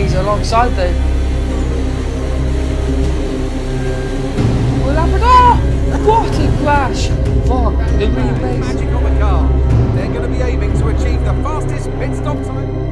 He's alongside though. Oh, Labrador! What a crash from the Rean base. Magic on the car. They're going to be aiming to achieve the fastest pit stop time.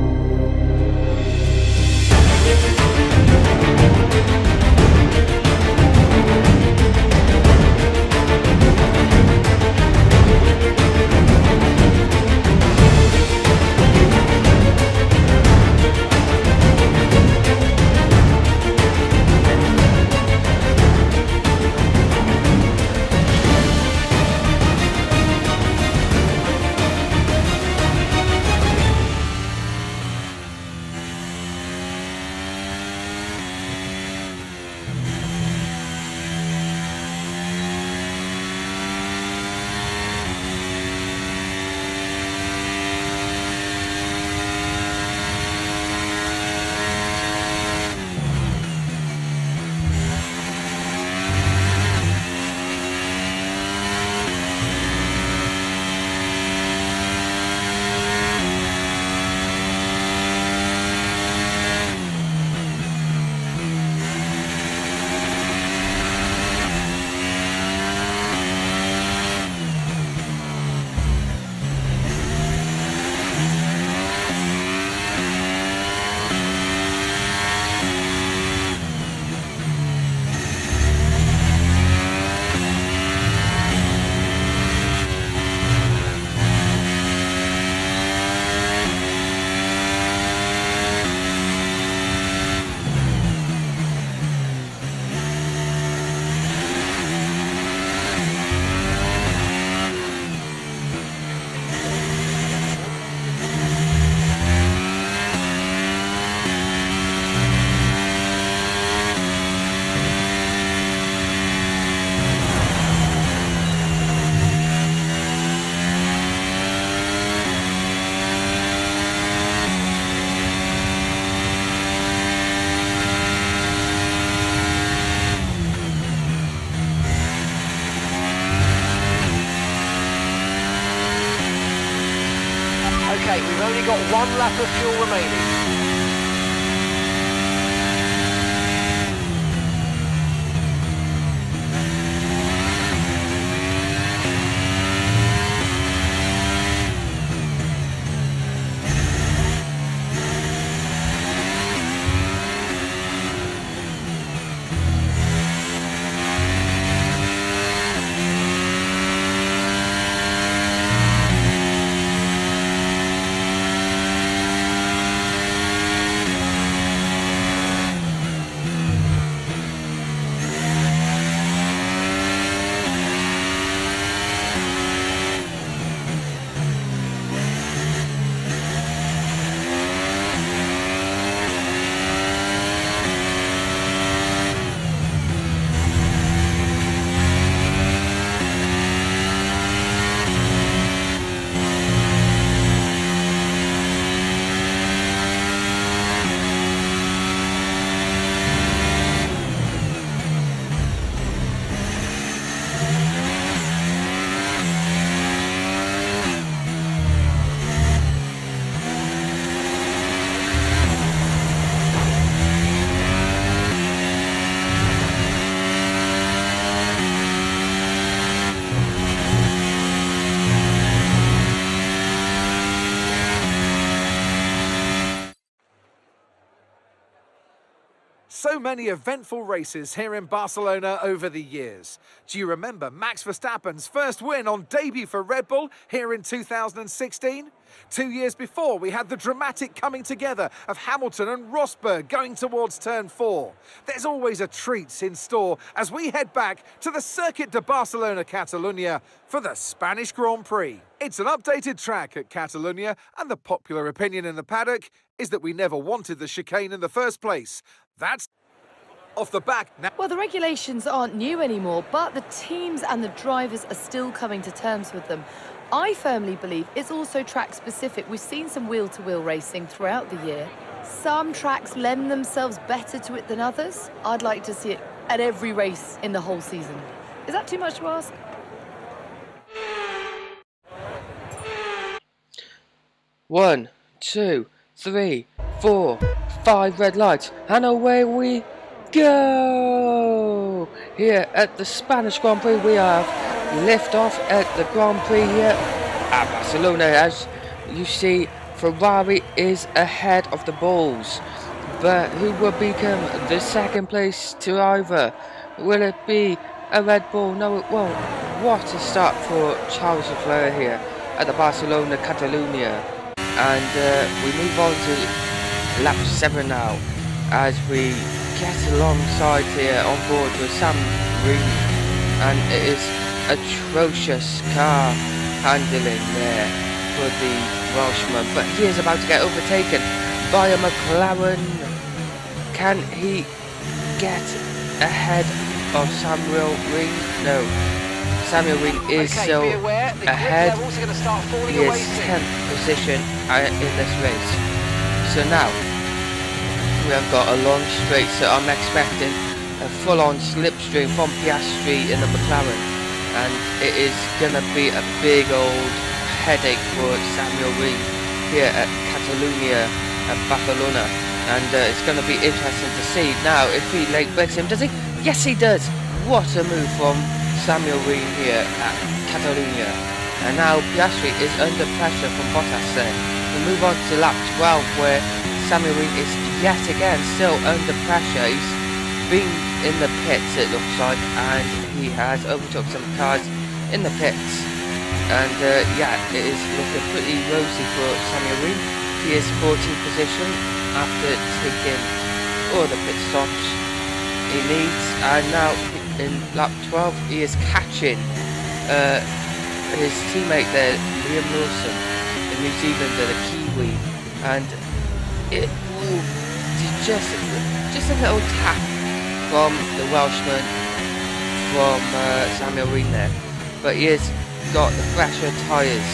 Okay, we've only got one lap of fuel remaining. So many eventful races here in Barcelona over the years. Do you remember Max Verstappen's first win on debut for Red Bull here in 2016? 2 years before, we had the dramatic coming together of Hamilton and Rosberg going towards turn 4. There's always a treat in store as we head back to the Circuit de Barcelona Catalunya for the Spanish Grand Prix. It's an updated track at Catalunya, and the popular opinion in the paddock is that we never wanted the chicane in the first place. That's off the back now. Well, the regulations aren't new anymore, but the teams and the drivers are still coming to terms with them. I firmly believe it's also track-specific. We've seen some wheel-to-wheel racing throughout the year. Some tracks lend themselves better to it than others. I'd like to see it at every race in the whole season. Is that too much to ask? 1, 2, 3, 4, 5 red lights, and away we go! Here at the Spanish Grand Prix, we have liftoff at the Grand Prix here at Barcelona. As you see, Ferrari is ahead of the Bulls, but who will become the second place driver? Will it be a Red Bull? No, it won't. What a start for Charles Leclerc here at the Barcelona Catalunya. And we move on to lap 7 now, as we get alongside here on board with Sam Rean, and it is atrocious car handling there for the Welshman, but he is about to get overtaken by a McLaren. Can he get ahead of Samuel Rean? No, Samuel Rean is still ahead. He is 10th position in this race. So now we have got a long straight, so I'm expecting a full-on slipstream from Piastri in the McLaren, and it is gonna be a big old headache for Samuel Rean here at Catalunya at Barcelona, and it's gonna be interesting to see now if he late breaks him. Does he? Yes, he does. What a move from Samuel Rean here at Catalunya. And now Piastri is under pressure from Bottas there. We move on to lap 12, where Samuel Rean is yet again still under pressure. He's been in the pits, it looks like, and he has overtook some cars in the pits. And yeah, it is looking pretty rosy for Samuel Rean. He is 14th position after taking all the pit stops he needs, and now in lap 12 he is catching his teammate there, Liam Lawson, the New Zealander, the Kiwi, and it just a little tap from the Welshman, from Samuel Rean there, but he has got the fresher tyres,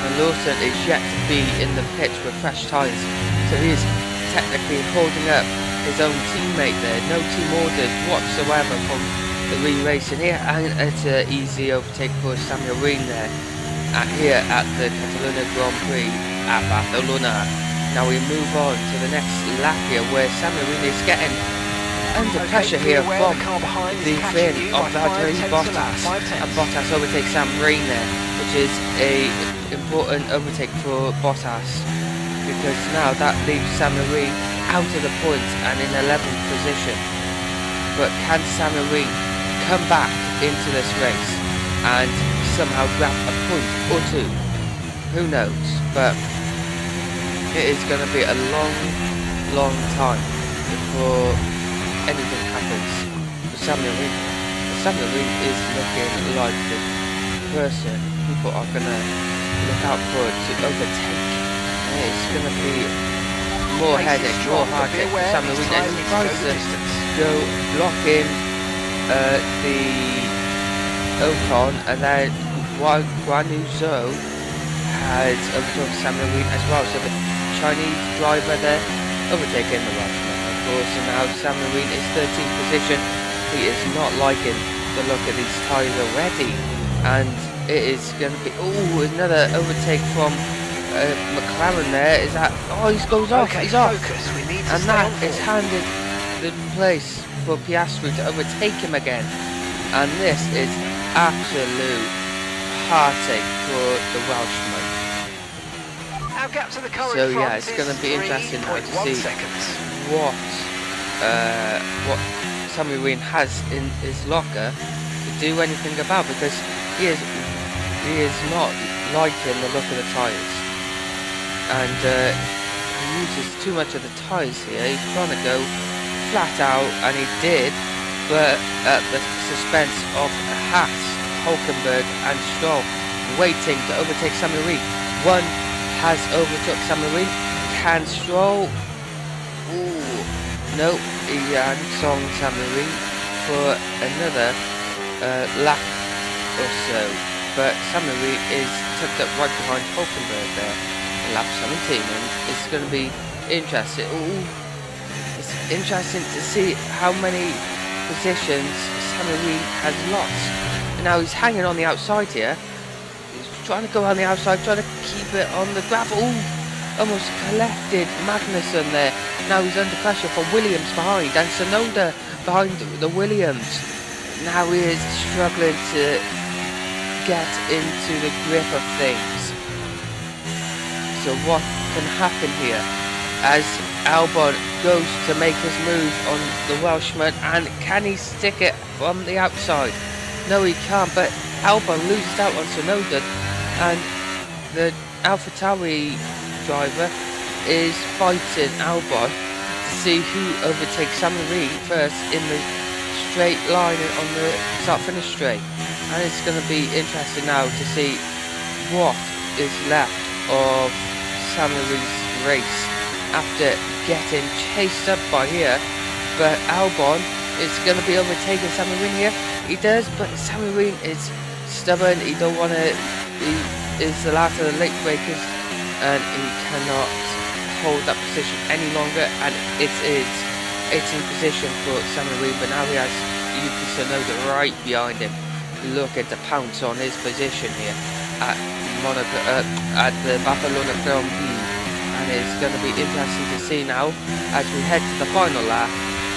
and Lawson is yet to be in the pits with fresh tyres, so he is technically holding up his own teammate there. No team orders whatsoever from the Rean Racing here, and it's an easy overtake for Samuel Rean there here at the Catalunya Grand Prix at Barcelona. Now we move on to the next lap here, where Samuel Rean is getting under pressure here from the fin of Valtteri Bottas, and Bottas overtakes Sam Rean there, which is a important overtake for Bottas, because now that leaves Samuel Rean out of the points and in 11th position. But can Samuel Rean come back into this race and somehow grab a point or two? Who knows? But it is going to be a long time before anything happens for Samuel Rean. Samuel Rean is looking like the person people are going to look out for to overtake. And it's going to be more headache, more heartache for Samuel Rean, and he tries to go block in the Ocon, and then Guan Yu Zhou has overtook Samuel Rean as well, so the Chinese driver there overtaking the Welshman, of course, and now Samuel Rean is 13th position. He is not liking the look of these tyres already, and it is going to be, another overtake from McLaren there. Is that, he goes off, he's off, and that is handed the place for Piastri to overtake him again, and this is absolute heartache for the Welshman. So yeah, it's going to be interesting now to see what Samuel Rean has in his locker to do anything about, because he is not liking the look of the tyres, and he uses too much of the tyres here. He's trying to go flat out, and he did, but at the suspense of Haas, Hulkenberg and Stroll waiting to overtake Samuel Rean. One has overtook Samuel Rean. Can Stroll? No, he hangs on Samuel Rean for another lap or so, but Samuel Rean is tucked up right behind Hulkenberg there in lap 17, and it's going to be interesting. It's interesting to see how many positions Samuel Rean has lost. And now he's hanging on the outside here. He's trying to go on the outside, trying to keep it on the gravel. almost collected Magnussen there. Now he's under pressure from Williams behind, and Tsunoda behind the Williams. Now he is struggling to get into the grip of things. So what can happen here as Albon goes to make his move on the Welshman, and can he stick it from the outside? No, he can't, but Albon loses out on Tsunoda, and the AlphaTauri driver is fighting Albon to see who overtakes Rean first in the straight line on the start-finish straight. And it's going to be interesting now to see what is left of Rean's race after getting chased up by here. But Albon is going to be overtaking Rean here. He does, but Rean is stubborn. He don't want to. He is the last of the late breakers, and he cannot hold that position any longer. And it is 18th position for Rean, but now he has Yuki Tsunoda right behind him. Look at the pounce on his position here at at the Barcelona Grand Prix, and it's going to be interesting to see now as we head to the final lap.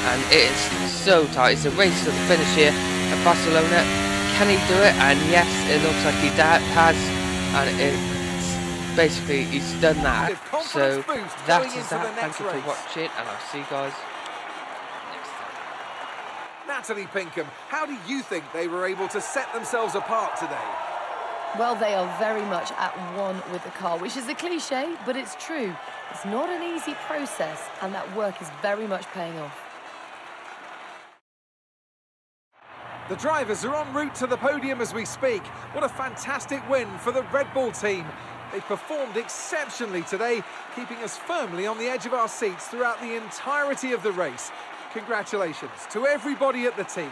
And it is so tight. It's a race to the finish here at Barcelona. Can he do it? And yes, it looks like he has, and it's basically he's done that. So that is that. Thank you for watching, and I'll see you guys next time. Natalie Pinkham, how do you think they were able to set themselves apart today? Well, they are very much at one with the car, which is a cliche, but it's true. It's not an easy process, and that work is very much paying off. The drivers are en route to the podium as we speak. What a fantastic win for the Red Bull team. They performed exceptionally today, keeping us firmly on the edge of our seats throughout the entirety of the race. Congratulations to everybody at the team.